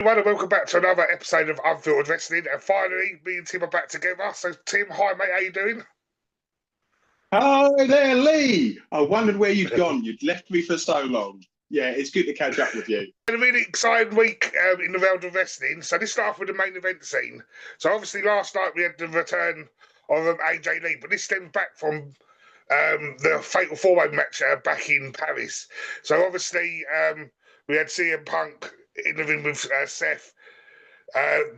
Everyone, and welcome back to another episode of Unfiltered Wrestling. And finally, me and Tim are back together. So, Tim, hi, mate. How you doing? Hi there, Lee. I wondered where you'd gone. You'd left me for so long. Yeah, it's good to catch up with you. Had a really exciting week in the world of wrestling. So, let's start off with the main event scene. So, obviously, last night we had the return of AJ Lee, but this stems back from the Fatal 4-Way match back in Paris. So, obviously, we had CM Punk in the ring with Seth.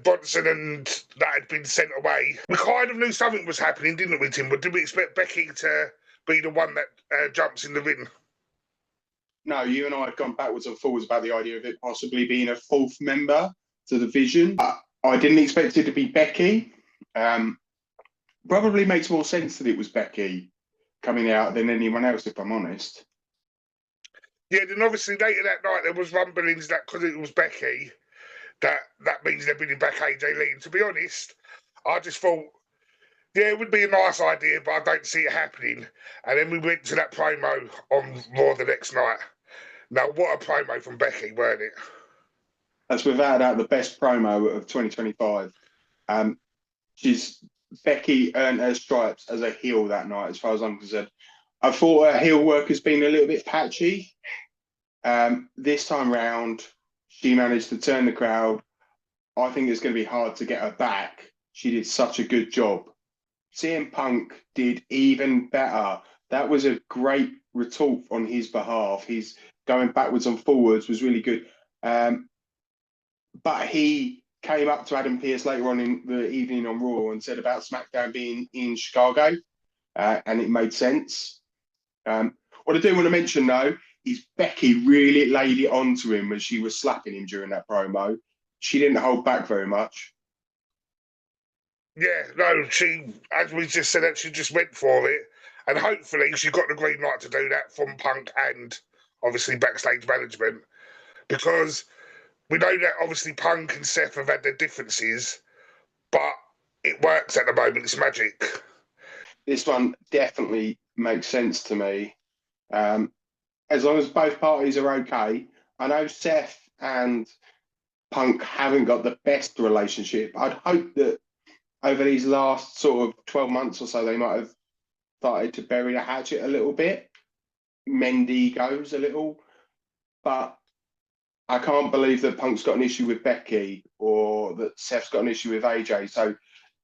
Bronson and that had been sent away. We kind of knew something was happening, didn't we, Tim? But did we expect Becky to be the one that jumps in the ring? No, you and I have gone backwards and forwards about the idea of it possibly being a fourth member to the Vision. I didn't expect it to be Becky. Probably makes more sense that it was Becky coming out than anyone else, if I'm honest. Yeah, then obviously later that night there was rumblings that because it was Becky, that means they're bringing back AJ Lee. And to be honest, I just thought, yeah, it would be a nice idea, but I don't see it happening. And then we went to that promo on Raw the next night. Now, what a promo from Becky, weren't it? That's without a doubt the best promo of 2025. Becky earned her stripes as a heel that night, as far as I'm concerned. I thought her heel work has been a little bit patchy. This time round, she managed to turn the crowd. I think it's going to be hard to get her back. She did such a good job. CM Punk did even better. That was a great retort on his behalf. He's going backwards and forwards was really good. But he came up to Adam Pearce later on in the evening on Raw and said about SmackDown being in Chicago, and it made sense. What I do want to mention, though, is Becky really laid it onto him when she was slapping him during that promo. She didn't hold back very much. Yeah, no, she, as we just said, she just went for it. And hopefully she got the green light to do that from Punk and obviously backstage management. Because we know that obviously Punk and Seth have had their differences, but it works at the moment. It's magic. This one definitely makes sense to me. As long as both parties are okay. I know Seth and Punk haven't got the best relationship. I'd hope that over these last sort of 12 months or so, they might have started to bury the hatchet a little bit, mend egos a little. But I can't believe that Punk's got an issue with Becky or that Seth's got an issue with AJ. So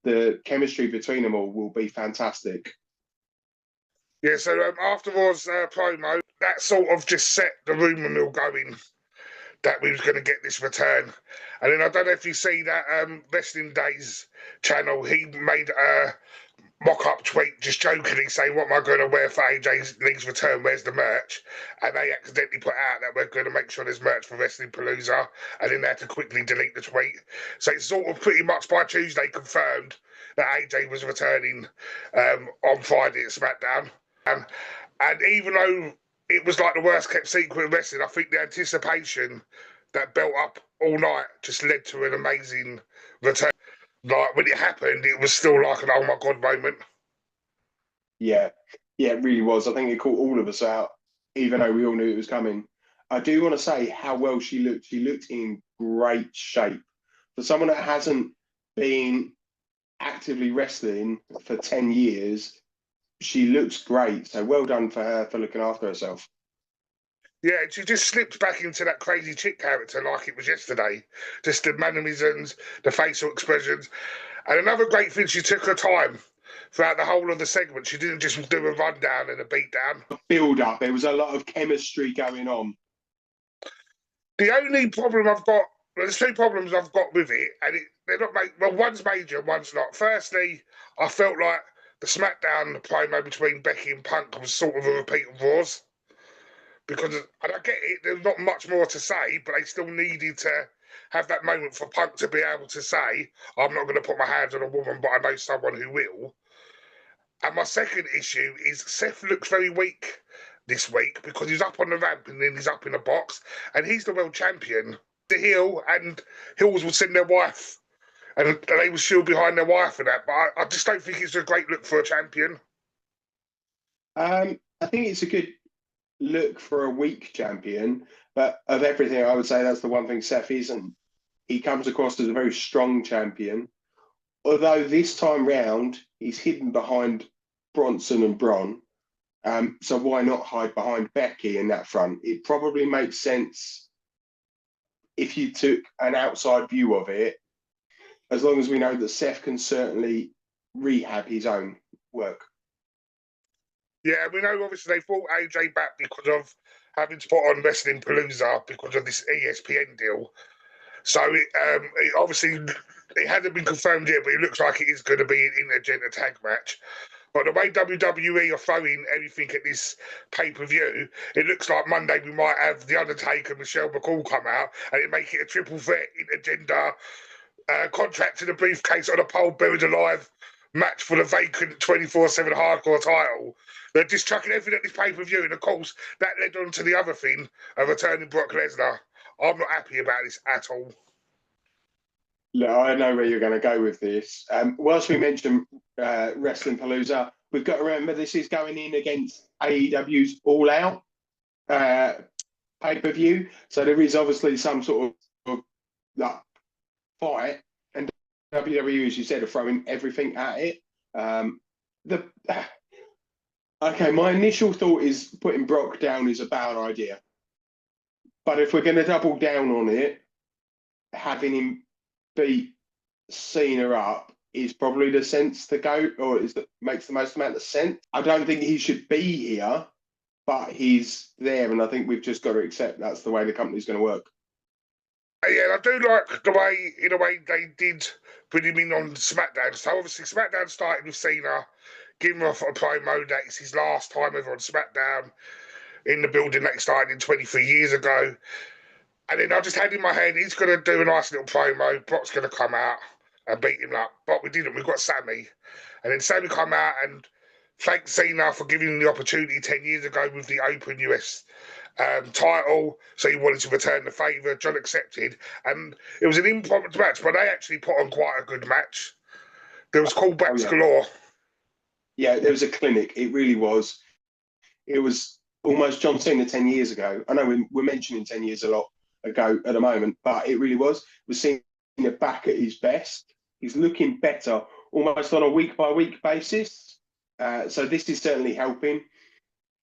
the chemistry between them all will be fantastic. Yeah, so afterwards promo, that sort of just set the rumour mill going that we was going to get this return. And then I don't know if you see that Wrestling Days channel, he made a mock-up tweet just jokingly saying, what am I going to wear for AJ Lee's return? Where's the merch? And they accidentally put out that we're going to make sure there's merch for Wrestling Palooza, and then they had to quickly delete the tweet. So it's sort of pretty much by Tuesday confirmed that AJ was returning on Friday at SmackDown. And even though it was like the worst kept secret in wrestling, I think the anticipation that built up all night just led to an amazing return. Like when it happened, it was still like an oh my god moment. Yeah, it really was. I think it caught all of us out, even though we all knew it was coming. I do want to say how well she looked. She looked in great shape. For someone that hasn't been actively wrestling for 10 years, she looks great. So well done for her for looking after herself. Yeah, she just slipped back into that crazy chick character like it was yesterday. Just the mannerisms, the facial expressions. And another great thing, she took her time throughout the whole of the segment. She didn't just do a rundown and a beatdown. Build up. There was a lot of chemistry going on. The only problem I've got, well, there's two problems I've got with it, and they're not well, one's major and one's not. Firstly, I felt like the SmackDown promo between Becky and Punk was sort of a repeat of Raw's. Because, and I get it, there's not much more to say, but they still needed to have that moment for Punk to be able to say, I'm not going to put my hands on a woman, but I know someone who will. And my second issue is Seth looks very weak this week because he's up on the ramp and then he's up in a box, and he's the world champion. The heel and heels will send their wife, and they will shield behind their wife for that, but I just don't think it's a great look for a champion. I think it's a good look for a weak champion, but of everything, I would say that's the one thing Seth isn't. he comes across as a very strong champion. Although this time round, he's hidden behind Bronson and Bron. So why not hide behind Becky in that front? It probably makes sense if you took an outside view of it, as long as we know that Seth can certainly rehab his own work. Yeah, we know obviously they brought AJ back because of having to put on Wrestling Palooza because of this ESPN deal. So it obviously it hadn't been confirmed yet, but it looks like it is going to be an intergender tag match. But the way WWE are throwing everything at this pay-per-view, it looks like Monday we might have The Undertaker and Michelle McCall come out and it make it a triple threat intergender contract in a briefcase on a pole buried alive match for the vacant 24/7 hardcore title. They're just chucking everything at this pay-per-view, and of course that led on to the other thing of returning Brock Lesnar. I'm not happy about this at all. Look, I know where you're going to go with this. Whilst we mentioned Wrestling Palooza, we've got to remember this is going in against AEW's All Out pay-per-view. So there is obviously some sort of fight, and WWE, as you said, are throwing everything at it. Okay, my initial thought is putting Brock down is a bad idea. But if we're going to double down on it, having him beat Cena up is probably the sense to go, or makes the most amount of sense. I don't think he should be here, but he's there, and I think we've just got to accept that's the way the company's going to work. Yeah, I do like the way, in a way, they did put him in on SmackDown. So obviously SmackDown started with Cena, giving him off a promo that it's his last time ever on SmackDown in the building that he started in 23 years ago. And then I just had in my head, he's going to do a nice little promo. Brock's going to come out and beat him up. But we didn't. We got Sammy. And then Sammy come out and thanked Cena for giving him the opportunity 10 years ago with the Open US title. So he wanted to return the favour. John accepted. And it was an impromptu match, but they actually put on quite a good match. There was callbacks galore. Yeah, there was a clinic. It really was. It was almost John Cena 10 years ago. I know we're mentioning 10 years a lot ago at the moment, but it really was. We're seeing Cena back at his best. He's looking better almost on a week-by-week basis. So this is certainly helping.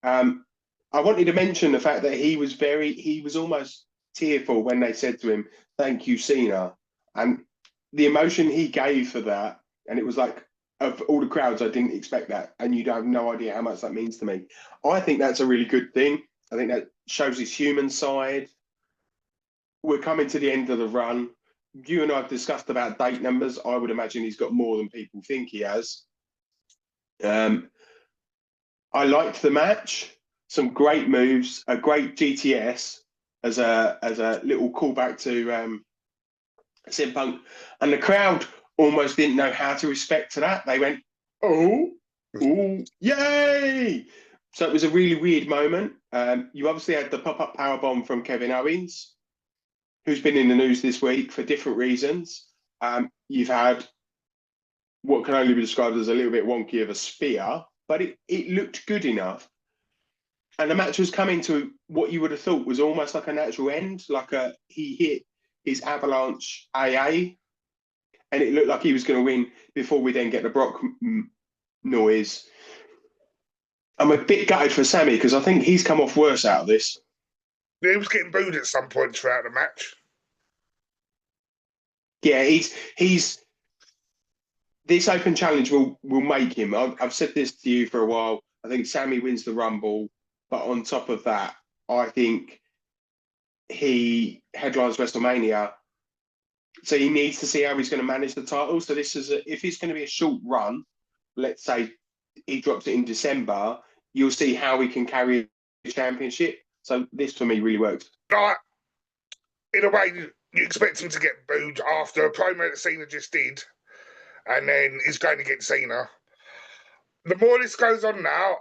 I wanted to mention the fact that he was almost tearful when they said to him, "Thank you, Cena." And the emotion he gave for that, and it was like, of all the crowds, I didn't expect that. And you have no idea how much that means to me. I think that's a really good thing. I think that shows his human side. We're coming to the end of the run. You and I have discussed about date numbers. I would imagine he's got more than people think he has. I liked the match. Some great moves, a great GTS as a little callback to CM Punk. And the crowd almost didn't know how to respect to that. They went, oh, yay! So it was a really weird moment. You obviously had the pop-up powerbomb from Kevin Owens, who's been in the news this week for different reasons. You've had what can only be described as a little bit wonky of a spear, but it looked good enough. And the match was coming to what you would have thought was almost like a natural end, he hit his Avalanche AA, and it looked like he was going to win before we then get the Brock noise. I'm a bit gutted for Sammy because I think he's come off worse out of this. Yeah, he was getting booed at some point throughout the match. Yeah, he's this open challenge will make him. I've said this to you for a while. I think Sammy wins the Rumble, but on top of that, I think he headlines WrestleMania. So he needs to see how he's going to manage the title. So this is if it's going to be a short run, let's say he drops it in December, you'll see how he can carry the championship. So this for me really works. In a way, you expect him to get booed after a promo that Cena just did, and then he's going against Cena. The more this goes on now,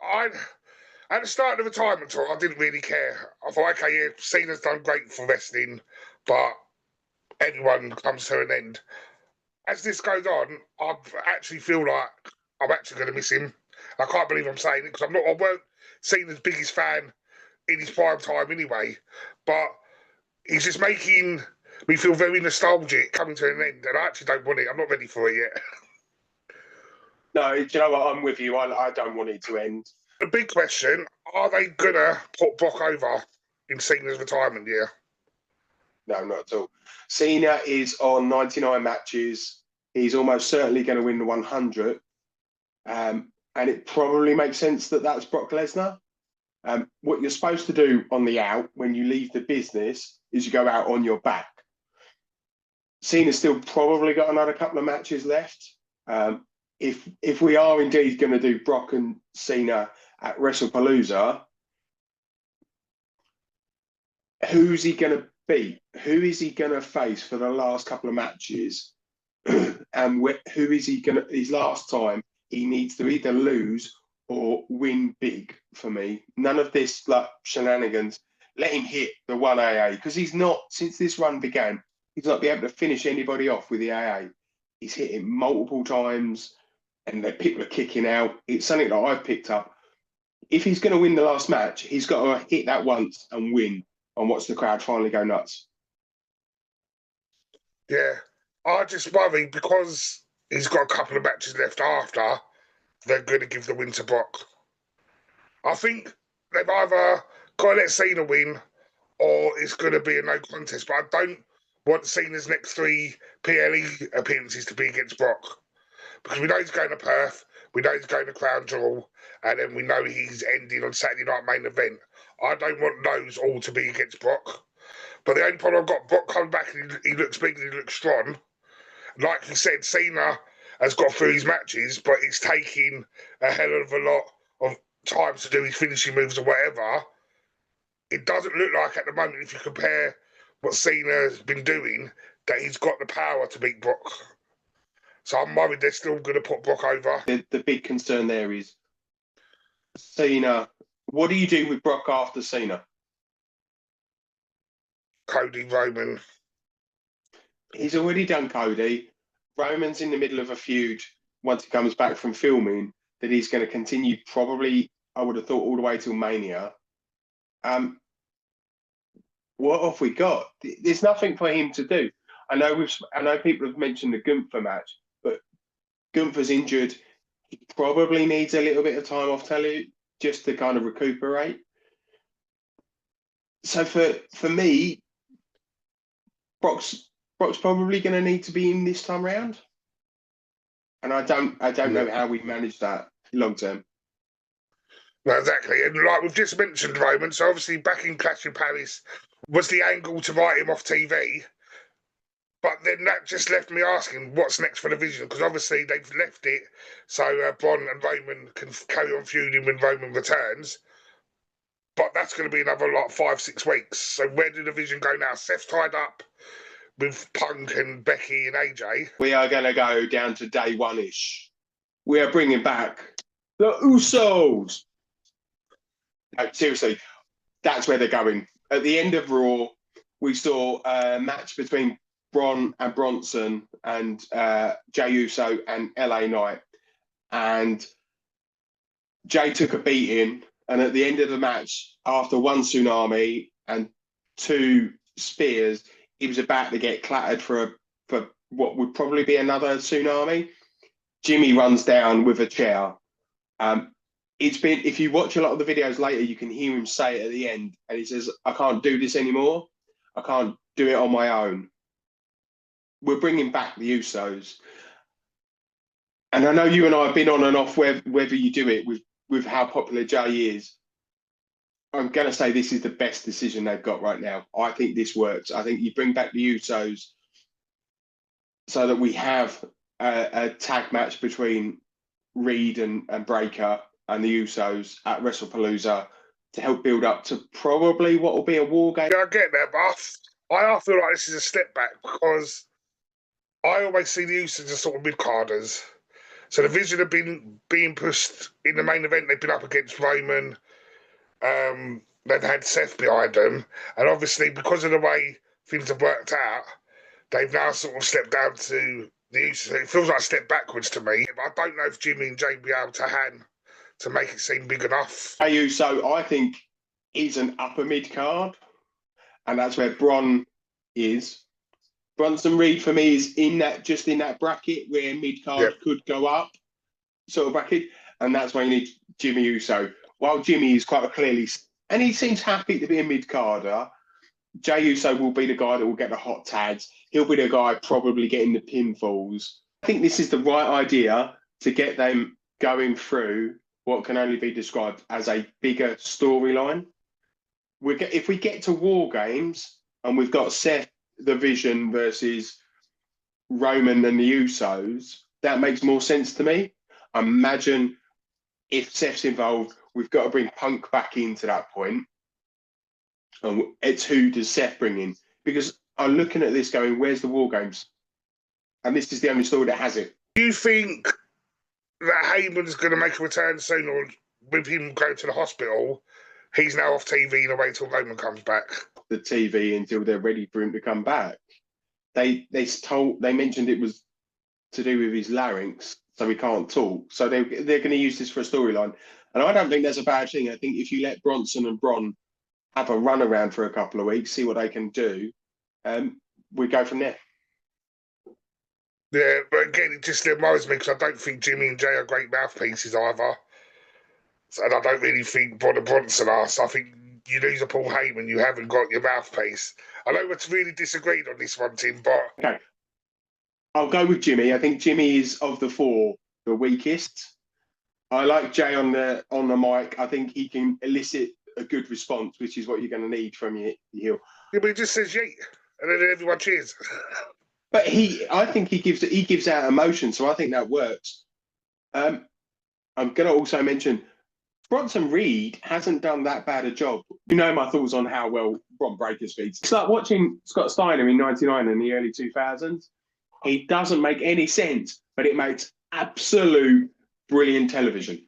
at the start of the retirement tour, I didn't really care. I thought, okay, yeah, Cena's done great for wrestling, but everyone comes to an end. As this goes on, I actually feel like I'm actually going to miss him. I can't believe I'm saying it because I weren't Cena's biggest fan in his prime time anyway, but he's just making me feel very nostalgic coming to an end, and I actually don't want it. I'm not ready for it yet. No, do you know what? I'm with you. I don't want it to end. The big question, are they going to put Brock over in Cena's retirement year? No, not at all. Cena is on 99 matches. He's almost certainly going to win the 100. And it probably makes sense that that's Brock Lesnar. What you're supposed to do on the out when you leave the business is you go out on your back. Cena's still probably got another couple of matches left. If we are indeed going to do Brock and Cena at WrestlePalooza, who's he going to beat? Who is he going to face for the last couple of matches? And who is he going to? His last time, he needs to either lose or win big for me. None of this like shenanigans. Let him hit the 1 AA because he's not, since this run began, he's not been able to finish anybody off with the AA. He's hit him multiple times and the people are kicking out. It's something that I've picked up. If he's going to win the last match, he's got to hit that once and win and watch the crowd finally go nuts. Yeah, I just worry because he's got a couple of matches left after, they're going to give the win to Brock. I think they've either got to let Cena win or it's going to be a no contest. But I don't want Cena's next 3 PLE appearances to be against Brock. Because we know he's going to Perth, we know he's going to Crown Jewel, and then we know he's ending on Saturday Night Main Event. I don't want those all to be against Brock. But the only problem I've got, Brock coming back and he looks big and he looks strong. Like you said, Cena has got through his matches, but it's taking a hell of a lot of time to do his finishing moves or whatever. It doesn't look like at the moment, if you compare what Cena's been doing, that he's got the power to beat Brock. So I'm worried they're still going to put Brock over. The big concern there is Cena. What do you do with Brock after Cena? Cody, Roman. He's already done Cody. Roman's in the middle of a feud once he comes back from filming that he's going to continue probably, I would have thought, all the way till Mania. What have we got? There's nothing for him to do. I know people have mentioned the Gunther match, but Gunther's injured. He probably needs a little bit of time off telly just to kind of recuperate. So for me, Brock's probably going to need to be in this time round, and I don't know how we manage that long term. No, exactly, and like we've just mentioned Roman, so obviously back in Clash in Paris was the angle to write him off TV, but then that just left me asking what's next for the Vision, because obviously they've left it so Braun and Roman can carry on feuding when Roman returns. But that's going to be another 5-6 weeks. So where did the Vision go now? Seth's tied up with Punk and Becky and AJ. We are going to go down to day 1-ish. We are bringing back the Usos. No, seriously, that's where they're going. At the end of Raw, we saw a match between Braun and Bronson and Jey Uso and LA Knight. And Jey took a beating. And at the end of the match, after 1 tsunami and 2 spears, he was about to get clattered for what would probably be another tsunami. Jimmy runs down with a chair. If you watch a lot of the videos later, you can hear him say it at the end, and he says, "I can't do this anymore. I can't do it on my own." We're bringing back the Usos, and I know you and I have been on and off whether you do it with how popular Jey is. I'm going to say this is the best decision they've got right now. I think this works. I think you bring back the Usos so that we have a tag match between Reed and Breaker and the Usos at WrestlePalooza to help build up to probably what will be a war game. Yeah, I get that, but I feel like this is a step back because I always see the Usos as sort of mid-carders. So the Vision have been being pushed in the main event. They've been up against Roman. They've had Seth behind them. And obviously, because of the way things have worked out, they've now sort of stepped down to the Usos. It feels like a step backwards to me. I don't know if Jimmy and Jey will be able to hand to make it seem big enough. Jey Uso, I think, is an upper mid-card. And that's where Braun is. Bronson Reed for me is in that bracket where mid card could go up, sort of bracket, and that's why you need Jimmy Uso. While Jimmy is quite clearly, and he seems happy to be a mid carder, Jey Uso will be the guy that will get the hot tags. He'll be the guy probably getting the pinfalls. I think this is the right idea to get them going through what can only be described as a bigger storyline. If we get to War Games and we've got Seth the Vision versus Roman and the Usos, that makes more sense to me. Imagine if Seth's involved, we've got to bring Punk back into that point. And it's who does Seth bring in? Because I'm looking at this going, where's the War Games? And this is the only story that has it. Do you think that Heyman's going to make a return soon, or with him going to the hospital, he's now off TV in a way till Roman comes back? The TV until they're ready for him to come back. They mentioned it was to do with his larynx, so he can't talk. So they're going to use this for a storyline. And I don't think that's a bad thing. I think if you let Bronson and Bron have a run around for a couple of weeks, see what they can do, we go from there. Yeah, but again, it just reminds me because I don't think Jimmy and Jay are great mouthpieces either. And I don't really think Bron and Bronson are. So I think you lose a Paul Heyman, you haven't got your mouthpiece. I know we're really disagreed on this one, Tim, but... Okay. I'll go with Jimmy. I think Jimmy is, of the four, the weakest. I like Jay on the mic. I think he can elicit a good response, which is what you're going to need from your heel. Yeah, but he just says yeet, and then everyone cheers. But I think he gives out emotion, so I think that works. I'm going to also mention Bronson Reed hasn't done that bad a job. You know my thoughts on how well Bron Breakker speaks. It's like watching Scott Steiner in '99 and the early 2000s. He doesn't make any sense, but it makes absolute brilliant television.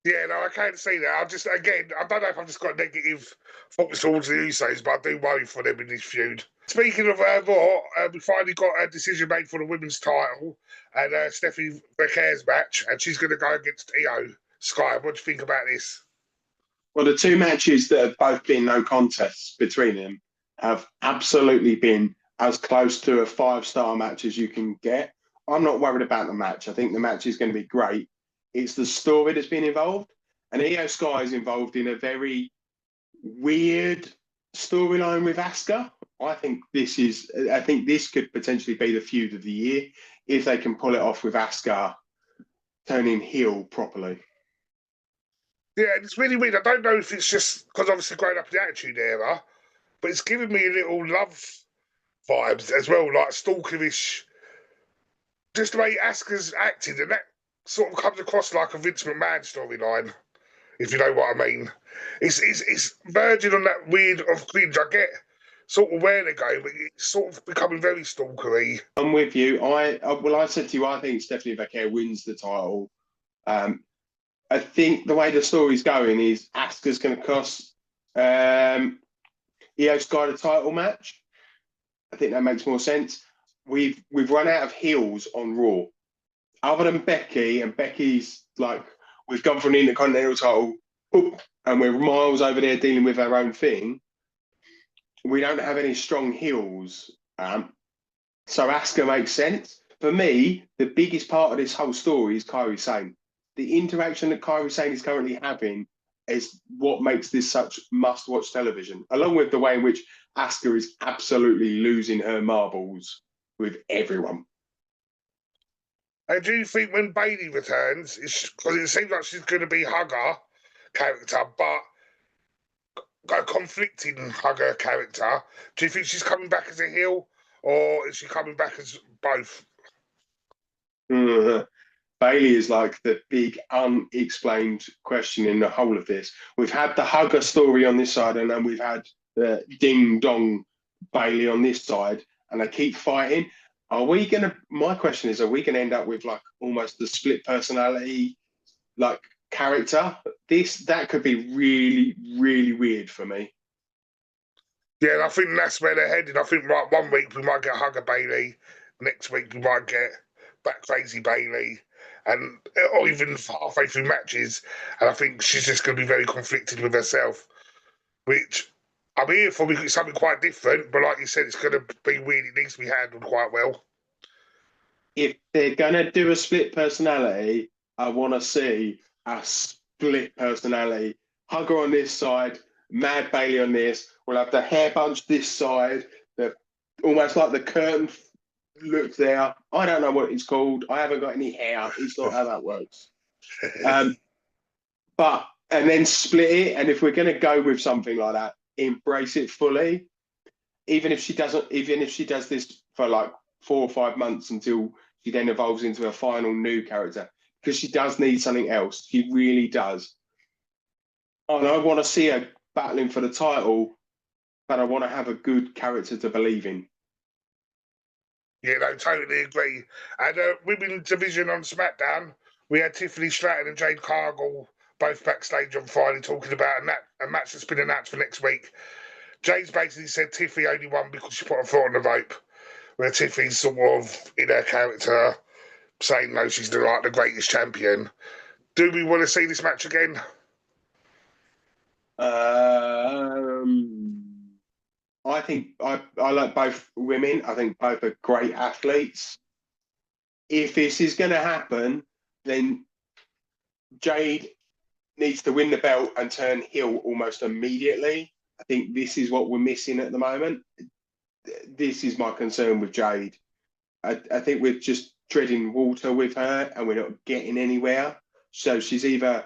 Yeah, no, I can't say that. I don't know if I've just got negative thoughts towards the Usos, but I do worry for them in this feud. Speaking of Raw, we finally got a decision made for the women's title and Stephanie Becker's match, and she's going to go against Io Sky. What do you think about this? Well, the two matches that have both been no contests between them have absolutely been as close to a 5-star match as you can get. I'm not worried about the match. I think the match is going to be great. It's the story that's been involved. And Io Sky is involved in a very weird storyline with Asuka. I think this could potentially be the feud of the year if they can pull it off with Asuka turning heel properly. Yeah, it's really weird. I don't know if it's just because obviously growing up in the Attitude Era, but it's giving me a little love vibes as well, like stalkerish. Just the way Asuka's acted, and that sort of comes across like a Vince McMahon storyline, if you know what I mean. It's verging on that weird of cringe. I get sort of where they're going, but it's sort of becoming very stalkery. I'm with you. I said to you, I think Stephanie Becker wins the title. I think the way the story's going is Asuka's going to cost Io Sky the title match. I think that makes more sense. We've run out of heels on Raw. Other than Becky, and Becky's like, we've gone from the Intercontinental title and we're miles over there dealing with our own thing. We don't have any strong heels. So Asuka makes sense. For me, the biggest part of this whole story is Kairi Sane. The interaction that Kairi Sane is currently having is what makes this such must-watch television, along with the way in which Asuka is absolutely losing her marbles with everyone. And do you think when Bayley returns, because it seems like she's going to be Hugger character, but a conflicting Hugger character, do you think she's coming back as a heel, or is she coming back as both? Bayley is like the big unexplained question in the whole of this. We've had the Hugger story on this side, and then we've had the Ding Dong Bayley on this side, and they keep fighting. My question is, are we going to end up with like almost the split personality like character? That could be really, really weird for me. Yeah, and I think that's where they're headed. I think right, 1 week we might get Hugger Bayley, next week we might get Back Crazy Bayley, or even halfway through matches, and I think she's just going to be very conflicted with herself, which I'm here for something quite different, but like you said, it's going to be weird. It needs to be handled quite well. If they're going to do a split personality, I want to see a split personality. Hugger on this side, Mad Bailey on this. We'll have the hair bunch this side, almost like the curtain look there. I don't know what it's called. I haven't got any hair. It's not how that works. And then split it. And if we're going to go with something like that, embrace it fully. Even if she does this for like 4 or 5 months until she then evolves into a final new character, because she does need something else. She really does. And I want to see her battling for the title, but I want to have a good character to believe in. Yeah, no, totally agree. And women's division on SmackDown, we had Tiffany Stratton and Jade Cargill both backstage on Friday talking about a match that's been announced for next week. Jade's basically said Tiffany only won because she put her foot on the rope, where Tiffany's sort of, in her character, saying, no, she's the greatest champion. Do we want to see this match again? I think I like both women. I think both are great athletes. If this is going to happen, then Jade needs to win the belt and turn heel almost immediately. I think this is what we're missing at the moment. This is my concern with Jade. I think we're just treading water with her and we're not getting anywhere. So she's either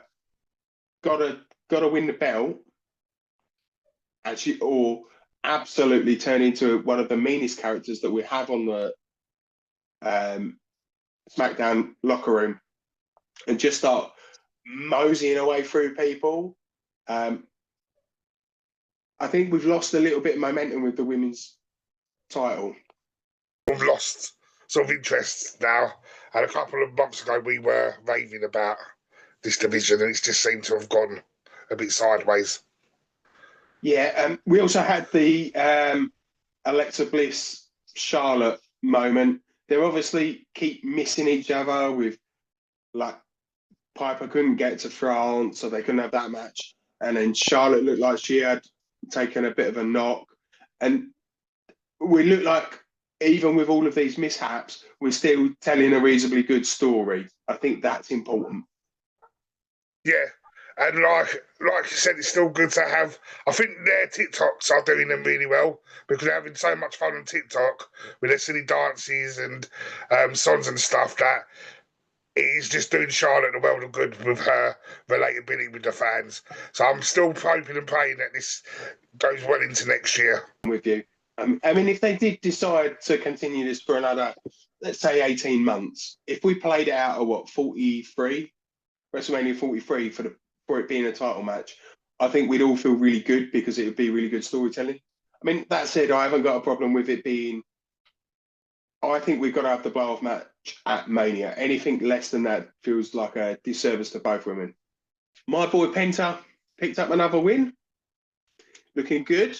got to win the belt, or absolutely turn into one of the meanest characters that we have on the SmackDown locker room and just start moseying away through people. I think we've lost a little bit of momentum with the women's title. We've lost sort of interest now. And a couple of months ago, we were raving about this division, and it's just seemed to have gone a bit sideways. Yeah, we also had the Alexa Bliss Charlotte moment. They obviously keep missing each other with, like, Piper couldn't get to France, so they couldn't have that match. And then Charlotte looked like she had taken a bit of a knock. And we look like, even with all of these mishaps, we're still telling a reasonably good story. I think that's important. Yeah. And like you said, it's still good to have. I think their TikToks are doing them really well because they're having so much fun on TikTok with their silly dances and songs and stuff that it is just doing Charlotte the world of good with her relatability with the fans. So I'm still hoping and praying that this goes well into next year. I'm with you. I mean, if they did decide to continue this for another, let's say, 18 months, if we played it out at 43, WrestleMania 43 for it being a title match, I think we'd all feel really good because it would be really good storytelling. I mean, that said, I haven't got a problem with it being. I think we've got to have the blow-off match at Mania. Anything less than that feels like a disservice to both women. My boy Penta picked up another win. Looking good.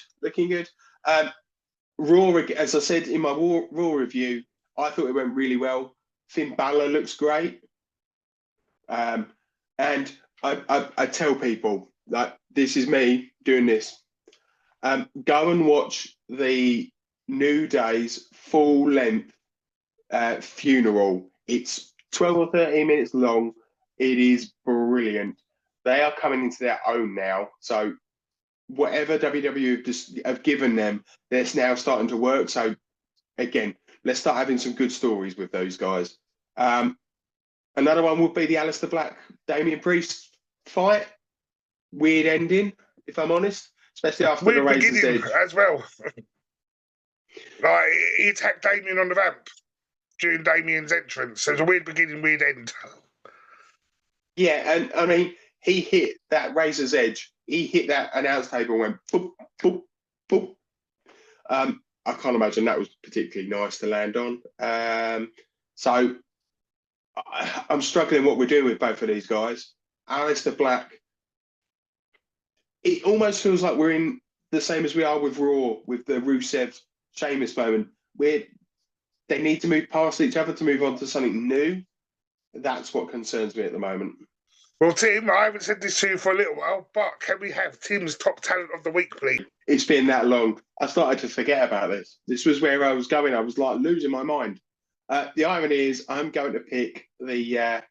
Raw, as I said in my Raw review, I thought it went really well. Finn Balor looks great. And I tell people, like, this is me doing this. Go and watch the New Day's full-length funeral. It's 12 or 13 minutes long. It is brilliant. They are coming into their own now. So whatever WWE have given them, that's now starting to work. So again, let's start having some good stories with those guys. Another one would be the Aleister Black, Damian Priest fight. Weird ending, if I'm honest, especially after Weird the Razor's Edge as well. Like, he attacked Damian on the ramp during Damian's entrance. So it was a weird beginning, weird end. Yeah, and I mean, he hit that Razor's Edge. He hit that announce table and went boop, boop, boop. I can't imagine that was particularly nice to land on. So I'm struggling what we're doing with both of these guys. Aleister Black, it almost feels like we're in the same as we are with Raw, with the Rusev Sheamus moment, where they need to move past each other to move on to something new. That's what concerns me at the moment. Well, Tim, I haven't said this to you for a little while, but can we have Tim's top talent of the week, please? It's been that long. I started to forget about this. This was where I was going. I was like losing my mind. The irony is, I'm going to pick the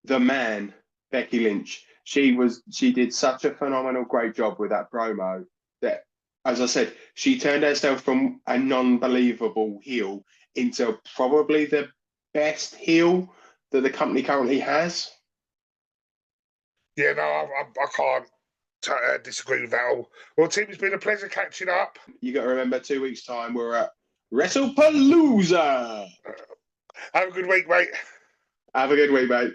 man, Becky Lynch. She did such a phenomenal, great job with that promo that, as I said, she turned herself from a non-believable heel into probably the best heel that the company currently has. Yeah, no, I can't disagree with that all. Well, Tim, it's been a pleasure catching up. You got to remember, 2 weeks' time, we're at WrestlePalooza. Have a good week, mate. Have a good week, mate.